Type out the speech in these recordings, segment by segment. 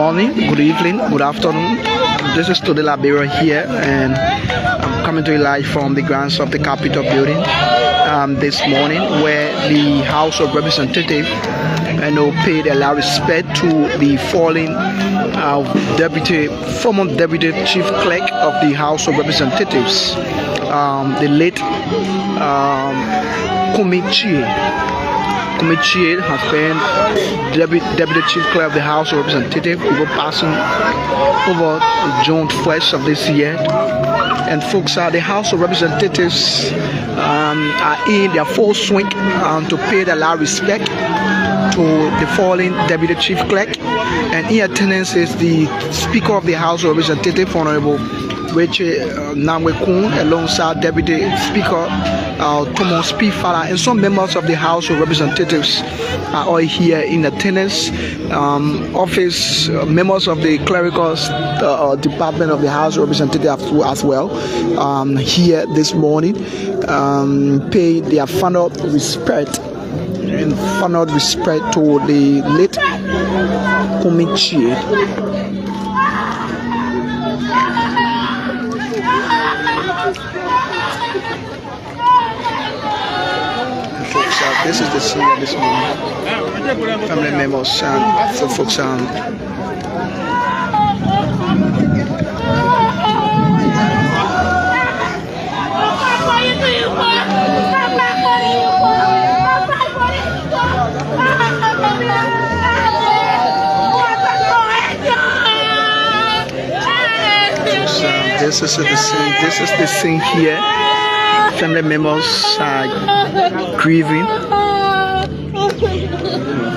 morning, good evening, good afternoon. This is Tode Labera here, and I'm coming to you live from the grounds of the Capitol building this morning, where the House of Representatives paid a lot of respect to the fallen former deputy chief clerk of the House of Representatives, the late Chea. Chea has been deputy chief clerk of the House of Representatives. We were passing over June 1st of this year. And folks, the House of Representatives are in their full swing to pay the last respect to the fallen deputy chief clerk. And in attendance is the Speaker of the House of Representatives, Honorable Chea alongside Deputy Speaker Thomas P. Fala, and some members of the House of Representatives are all here in attendance. Office members of the clerical department of the House of Representatives as well here this morning, pay their final respect to the late Chea. This is the scene this morning. Family members for folks this is the scene. This is the scene here. Family members are grieving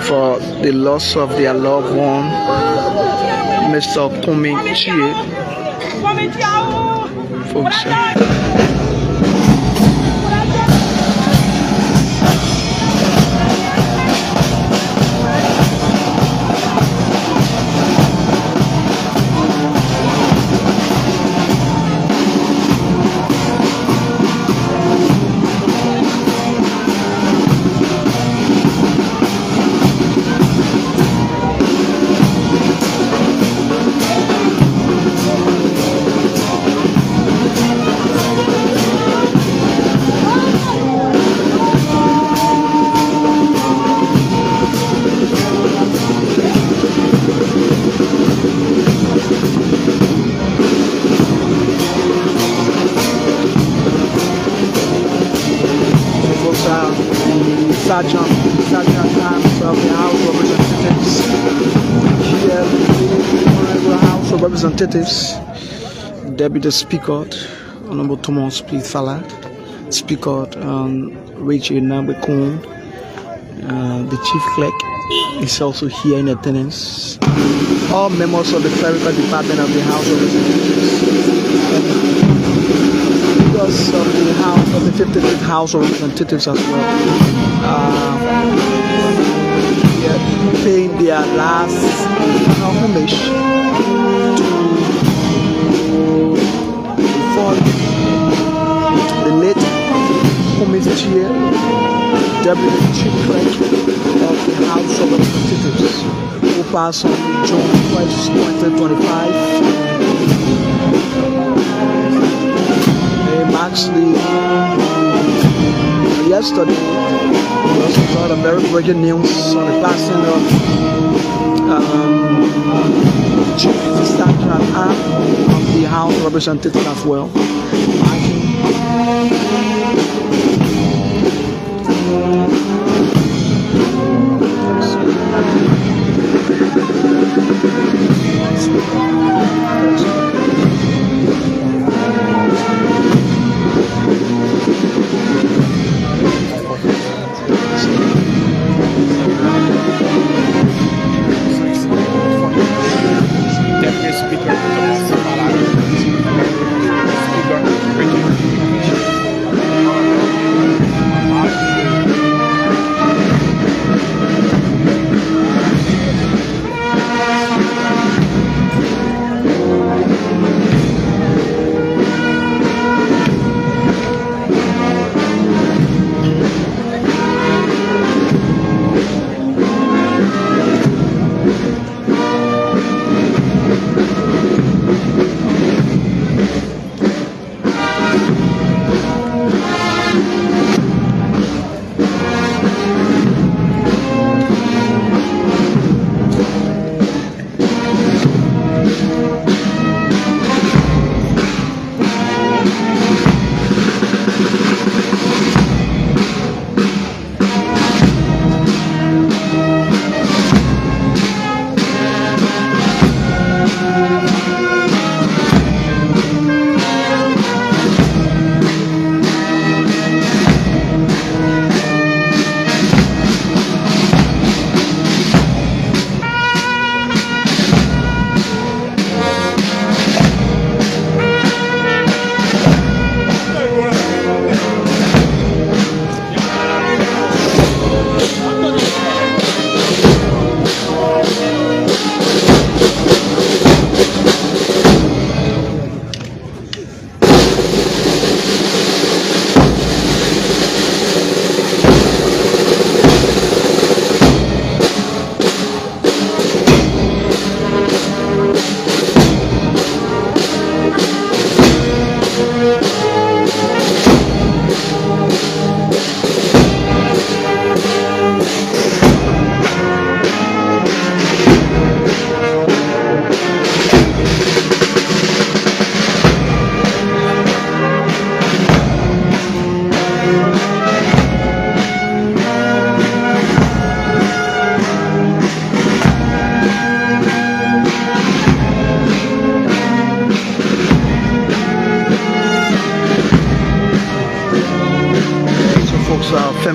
for the loss of their loved one, Mr. Cummings. Folks. Sergeant Arms of the House of Representatives here, the House of Representatives, Deputy Speaker Honorable Thomas P. Fala, Speaker Chea, the Chief Clerk is also here in attendance. All members of the clerical department of the House of Representatives, members of the House of the 55th House of Representatives as well. Paying their last homage to the late Chea, Deputy Chief Clerk of the House of Representatives, who passed on June 1st, 2025. Actually, yesterday we also got a very breaking news on the passing of Chief Sergeant Arm of the House of Representatives as well.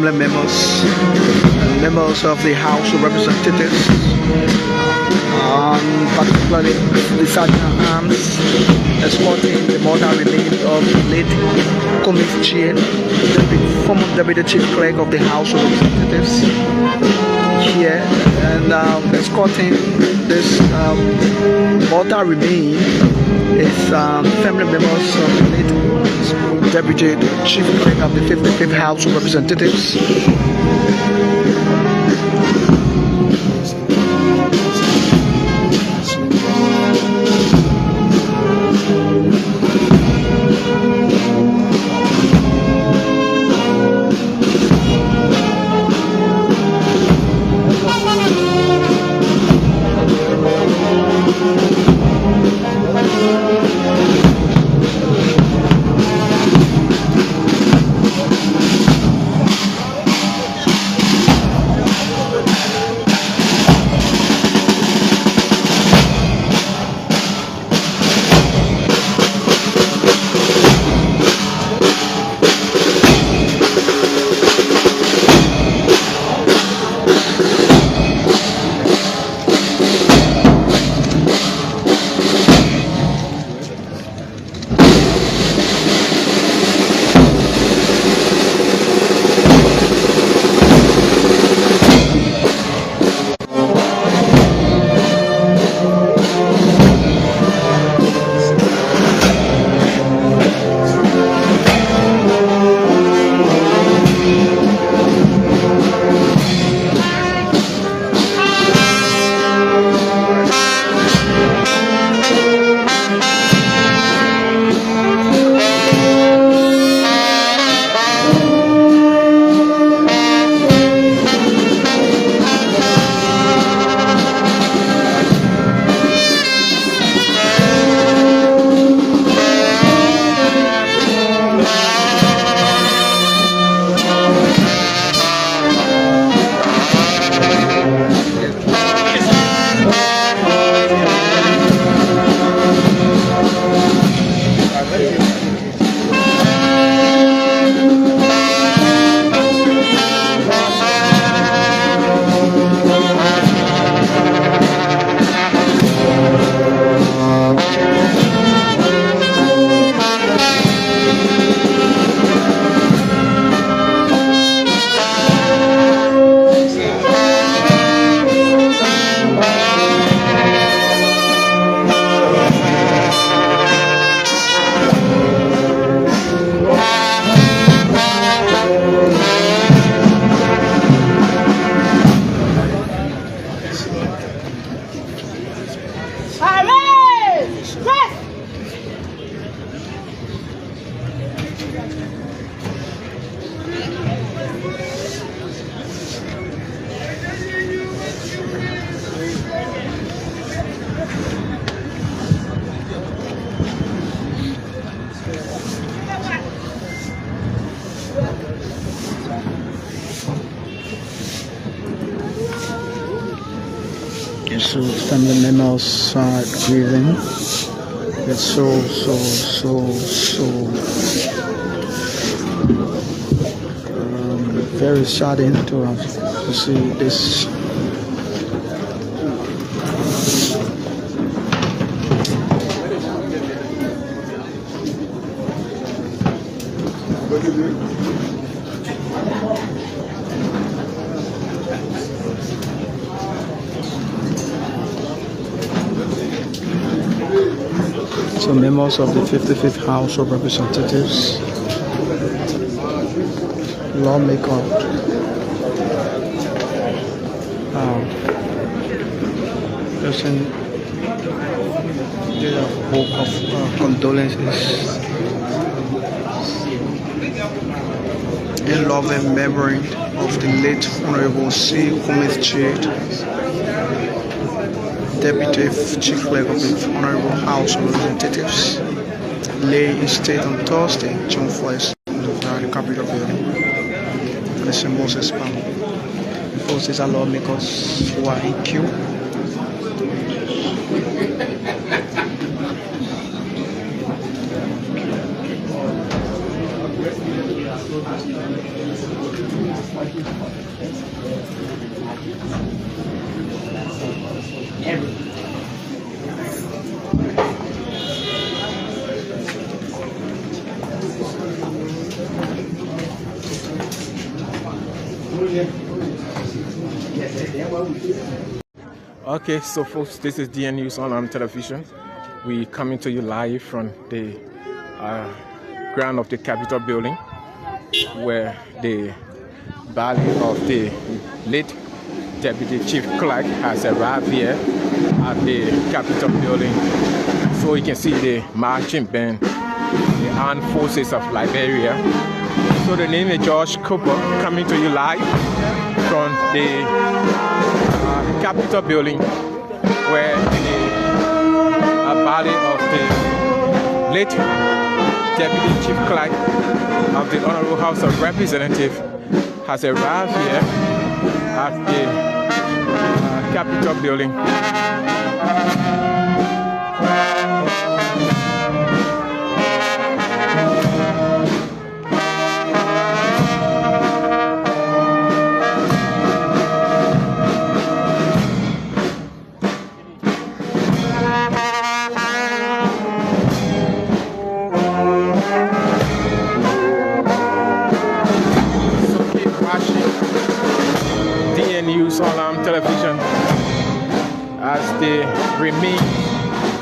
family members, members of the House of Representatives, particularly the Sergeant at Arms, escorting the mortal remains of the late Cummings Chea, the former Deputy Chief Clerk of the House of Representatives, here, and escorting this mortal remains is family members of the late Deputy Chief Clerk of the 55th House of Representatives. So family members are grieving. It's so very saddening to see this. So members of the 55th House of Representatives, lawmakers, person did a book of condolences in love and memory of the late Honorable C. Cummings Chea, Deputy Chief Clerk of the Honorable House of Representatives, lay in state on Thursday, June 1st, the Capitol building, for the symbols expand. Forces are lawmakers who are in queue. Okay, so folks, this is DN News on television. We coming to you live from the ground of the Capitol building, where the body of the late Deputy Chief Clerk has arrived here at the Capitol building. So you can see the marching band, the armed forces of Liberia. So the name is George Cooper, coming to you live from the Capitol building, where the body of the late Deputy Chief Clerk of the Honorable House of Representatives has arrived here at the Capitol building. On television as the remains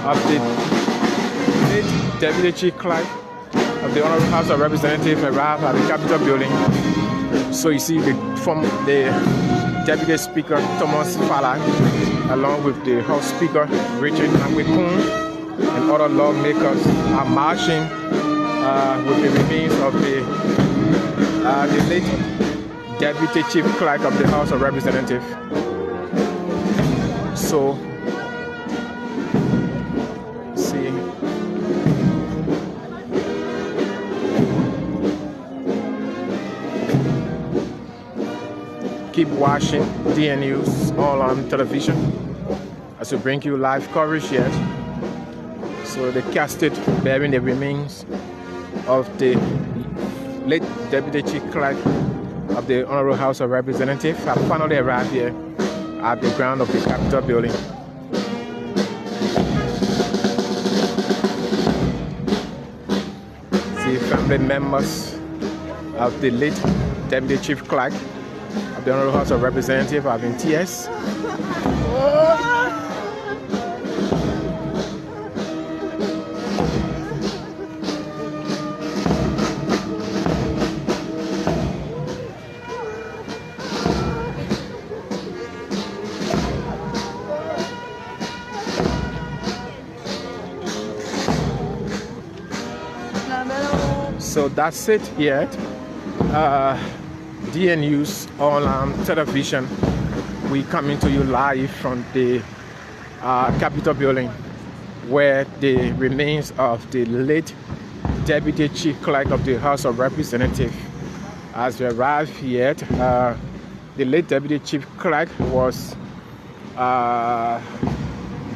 of the late Deputy Chief Clerk of the Honorable House of Representatives arrived at the Capitol building. So you see the Deputy Speaker Thomas Fala, along with the House Speaker Richard Nangwekun, and other lawmakers are marching with the remains of the late Deputy Chief Clerk of the House of Representatives. So, see, keep watching DN News all on television as we bring you live coverage here. So the casket bearing the remains of the late Deputy Chief Clerk of the Honorable House of Representatives have finally arrived here at the ground of the Capitol building. See, family members of the late Deputy Chief Clerk of the Honorable House of Representatives are in tears. So that's it here. DN News on television. We coming to you live from the Capitol building, where the remains of the late Deputy Chief Clerk of the House of Representatives has arrived here. The late Deputy Chief Clerk was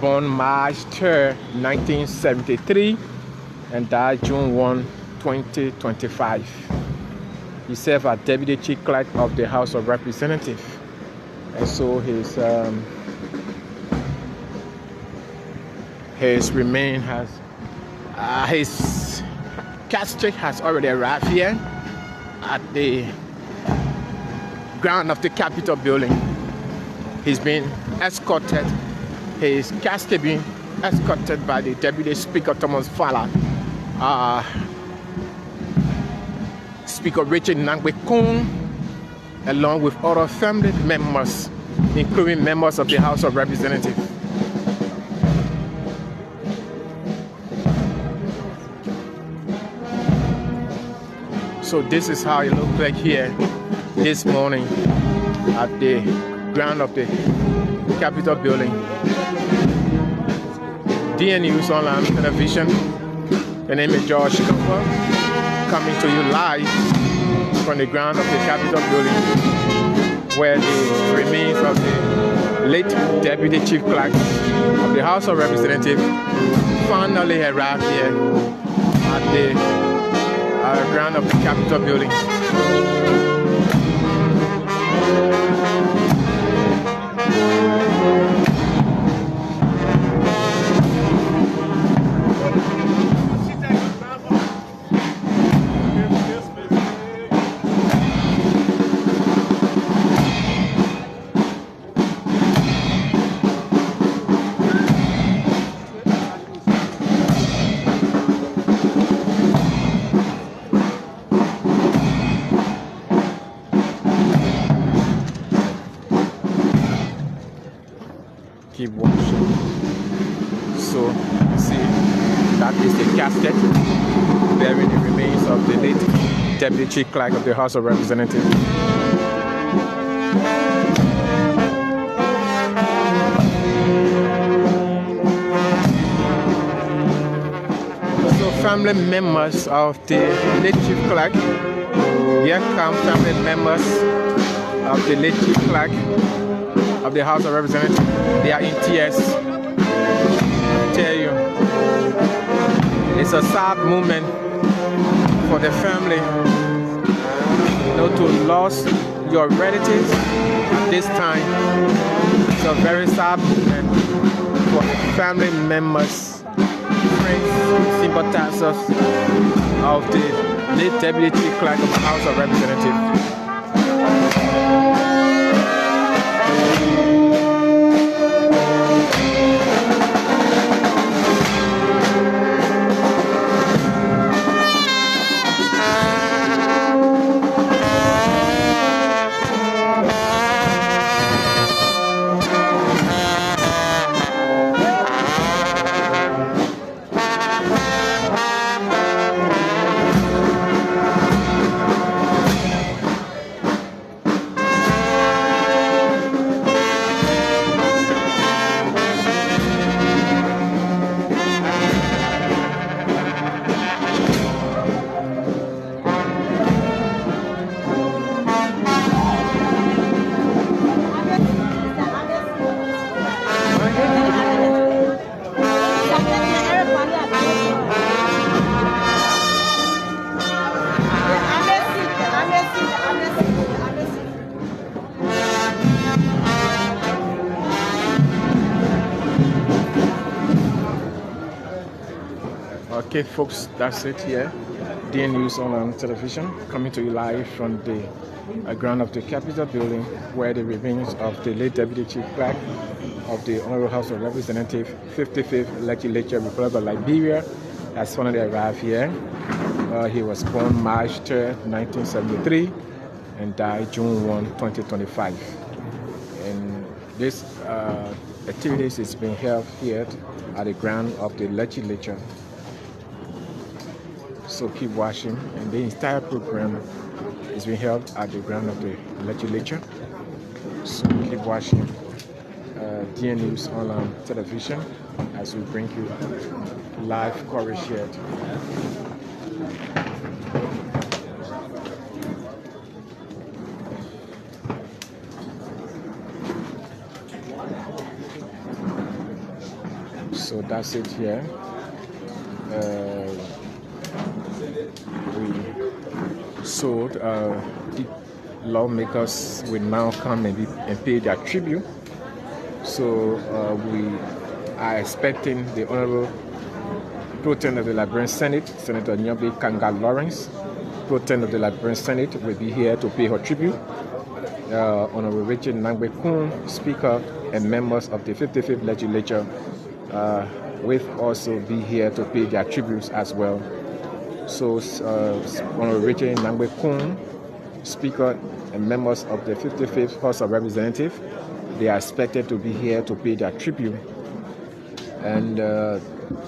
born March 3rd, 1973 and died June 1, 2025. He served as Deputy Chief Clerk of the House of Representatives, and so his remain has his casket has already arrived here at the ground of the Capitol building. He's been escorted. His casket being escorted by the Deputy Speaker Thomas Fala. Speaker Richard Nangwekun, along with other family members, including members of the House of Representatives. So this is how it looked like here this morning at the ground of the Capitol building. DN News online television. The name is George Cooper, coming to you live from the ground of the Capitol building, where the remains of the late Deputy Chief Clerk of the House of Representatives finally arrived here at the ground of the Capitol building. Also, see, that is the casket bearing the remains of the late Deputy Chief-clerk of the House of Representatives. So family members of the late Chief-clerk, here come family members of the late Chief-clerk of the House of Representatives. They are in tears. I tell you, it's a sad moment for the family, to lose your relatives at this time. It's a very sad moment for family members, friends, sympathizers of the late Deputy Chief-clerk of the House of Representatives. Okay, folks, that's it here. DN News on television, coming to you live from the ground of the Capitol building, where the remains of the late Deputy Chief-clerk of the Honorable House of Representatives, 55th Legislature, Republic of Liberia, has finally arrived here. He was born March 3rd, 1973, and died June 1, 2025. And this activities is being held here at the ground of the legislature. So keep watching, and the entire program is being held at the ground of the legislature. So keep watching DN News on television as we bring you live coverage here. So that's it here. We sold the lawmakers will now come and pay their tribute. So we are expecting the Honorable Pro Tem of the Liberian Senate, Senator Nyobe Kanga Lawrence, Pro Tem of the Liberian Senate, will be here to pay her tribute. Honorable Richard Nangbe Kun, Speaker, and members of the 55th Legislature will also be here to pay their tributes as well. So Honorable Richard Nangbe Kun, Speaker, and members of the 55th House of Representatives, they are expected to be here to pay their tribute. And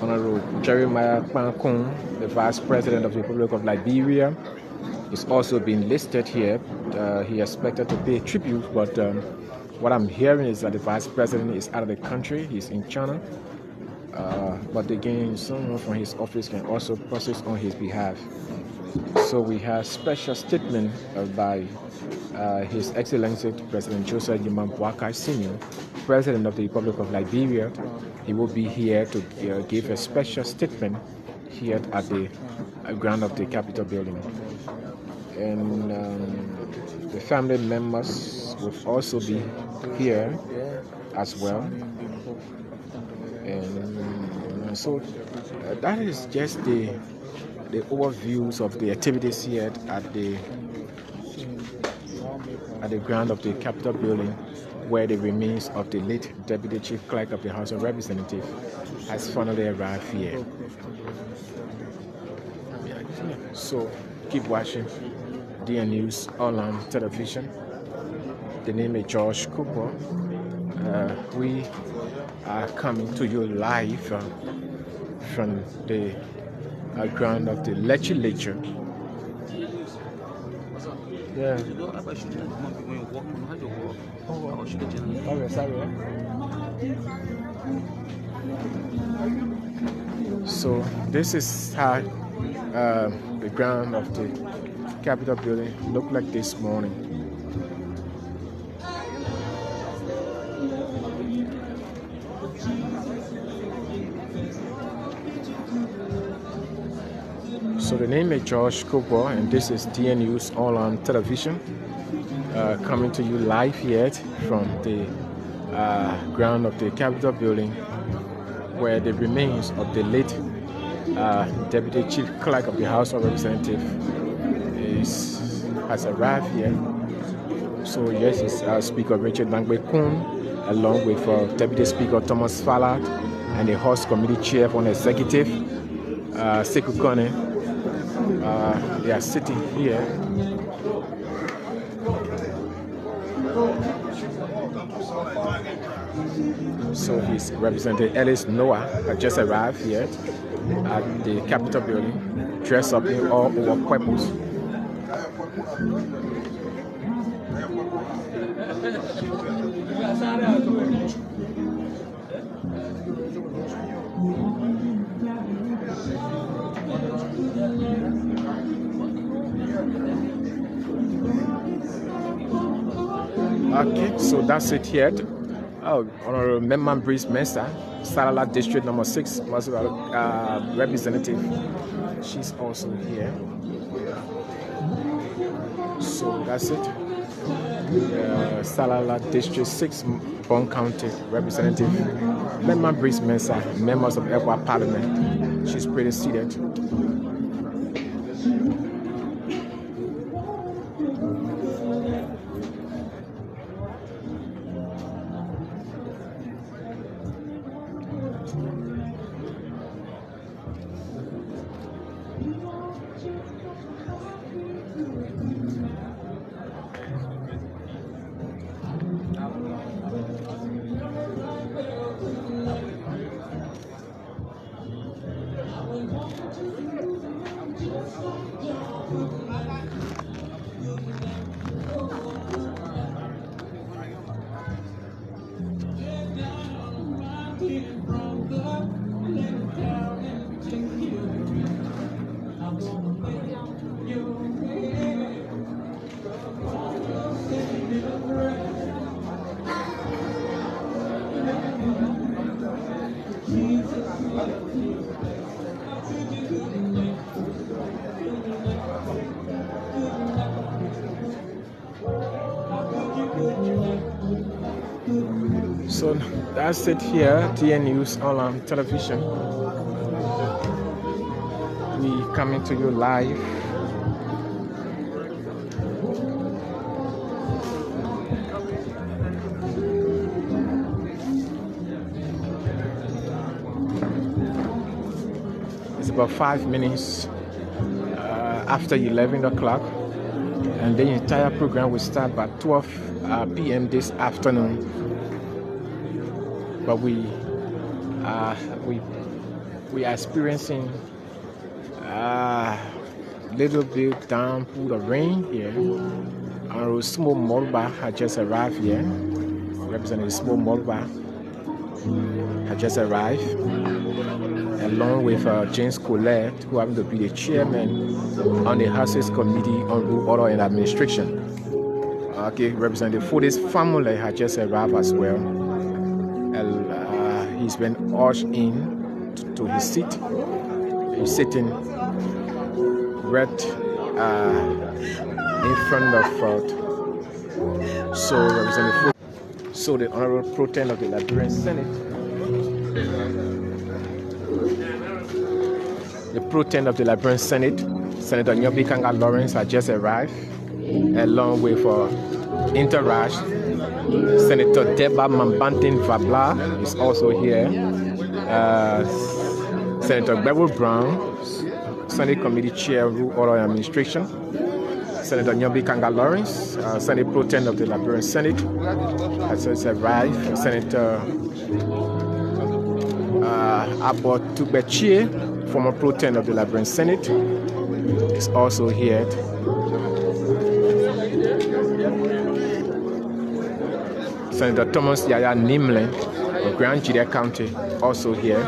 Honorable Jeremiah Kpankun, the Vice President of the Republic of Liberia, is also being listed here. He is expected to pay tribute, but what I'm hearing is that the Vice President is out of the country. He's in China. But again, someone from his office can also process on his behalf. So we have special statement by His Excellency President Joseph Yimam Boakai Sr., President of the Republic of Liberia. He will be here to give a special statement here at the ground of the Capitol building. And the family members will also be here as well. And so that is just the overviews of the activities here at the ground of the Capitol building, where the remains of the late Deputy Chief-clerk of the House of Representatives has finally arrived here. So keep watching DN News online television. The name is George Cooper. We coming to you live from the ground of the legislature. Yeah. So this is how the ground of the Capitol building looked like this morning. So the name is George Cooper, and this is DN News All on Television, coming to you live here from the ground of the Capitol building, where the remains of the late Deputy Chief Clerk of the House of Representatives has arrived here. So yes, it's Speaker Richard Bangbe-Kun, along with Deputy Speaker Thomas Fallard and the House Committee Chair on Executive, Sekou Kone. They are sitting here. So his representative Ellis Noah has just arrived here at the Capitol building, dressed up in all over purples. Okay, so that's it here. Honorable Memman Breeze Mensah, Salala District number 6, representative. She's also here. So that's it. Salala District 6, Bon County representative. Memman Breeze Mensah, members of Equa Parliament. She's pretty seated. So that's it here, TN News All on Television. We coming to you live. It's about 5 minutes after 11 o'clock, and the entire program will start by 12 p.m. this afternoon. But we are experiencing a little bit downpour of rain here. Our small Molba has just arrived here. Representative Small Molba has just arrived, along with James Collette, who happens to be the chairman on the House's Committee on Rule, Order and Administration. Okay, Representative Fode's family has just arrived as well. He's been urged in to his seat. He's sitting right in front of so Representative Fode. So the Honorable Pro-Tem of the Liberian Senate, the Pro-Tem of the Liberian Senate, Senator Nyobi Kanga Lawrence, has just arrived, along with Interraj. Senator Deba Mambantin Vabla is also here. Senator Beryl Brown, Senate Committee Chair, Rule, Order and Administration. Senator Nyobi Kanga Lawrence, Senate Pro-Tem of the Liberian Senate, has just arrived. Senator About Chea, former pro tem of the Liberian Senate, is also here. Senator Thomas Yaya Nimlin of Grand Chea County, also here.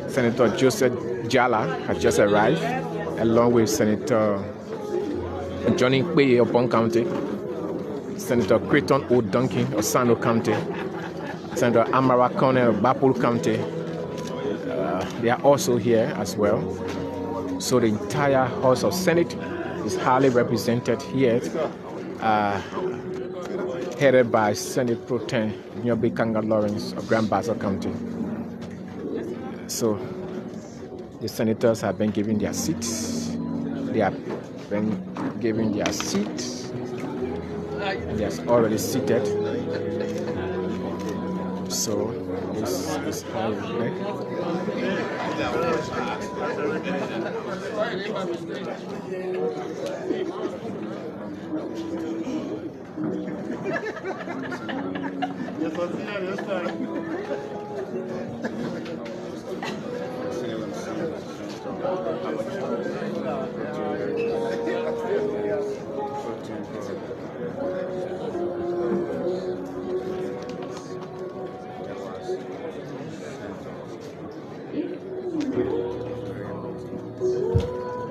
Senator Joseph Jala has just arrived, along with Senator Johnny Chea of Bond County, Senator Creighton O. Duncan of Sano County, Senator Amara Cornell of Bapul County. They are also here as well. So the entire House of Senate is highly represented here, headed by Senate Pro Tem Nyobe Kanga Lawrence of Grand Bassa County. So the senators have been given their seats. They have been given their seats. They are already seated. So this is how it works.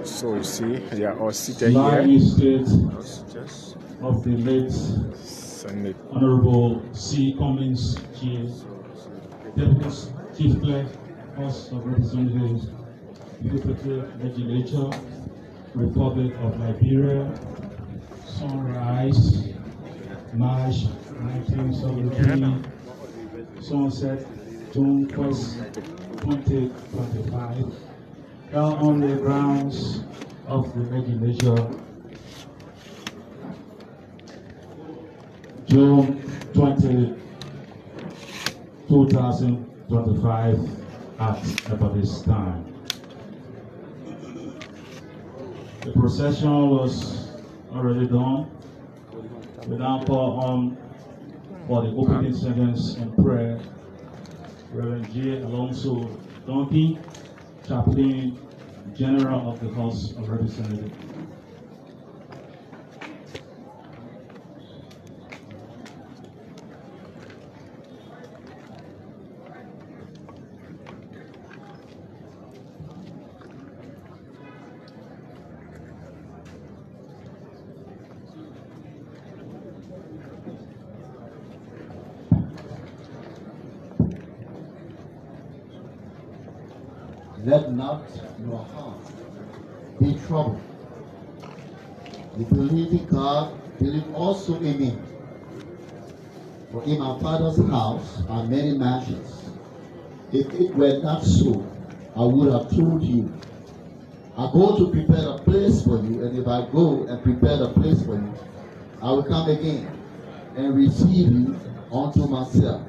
So you see, they are all seated here. State of the late Senate. Honorable C. Cummings, Chea, Deputy Chief-clerk, House of Representatives, Deputy Legislature, Republic of Liberia, Sunrise, March 1973, Sunset, June 1st, 2025. Held on the grounds of the legislature, June 20, 2025 at about this time. The procession was already done. We now call on for the opening sentence and prayer. Reverend J. Alonso Donkey, Chaplain General of the House of Representatives. Let not your heart be troubled. You believe in God, believe also in me. For in my Father's house are many mansions. If it were not so, I would have told you. I go to prepare a place for you, and if I go and prepare a place for you, I will come again and receive you unto myself,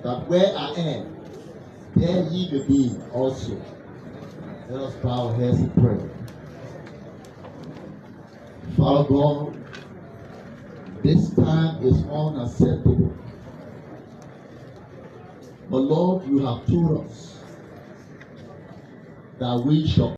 that where I am, there ye may be also. Let us bow our heads and pray. Father God, this time is unacceptable. But Lord, you have told us that we shall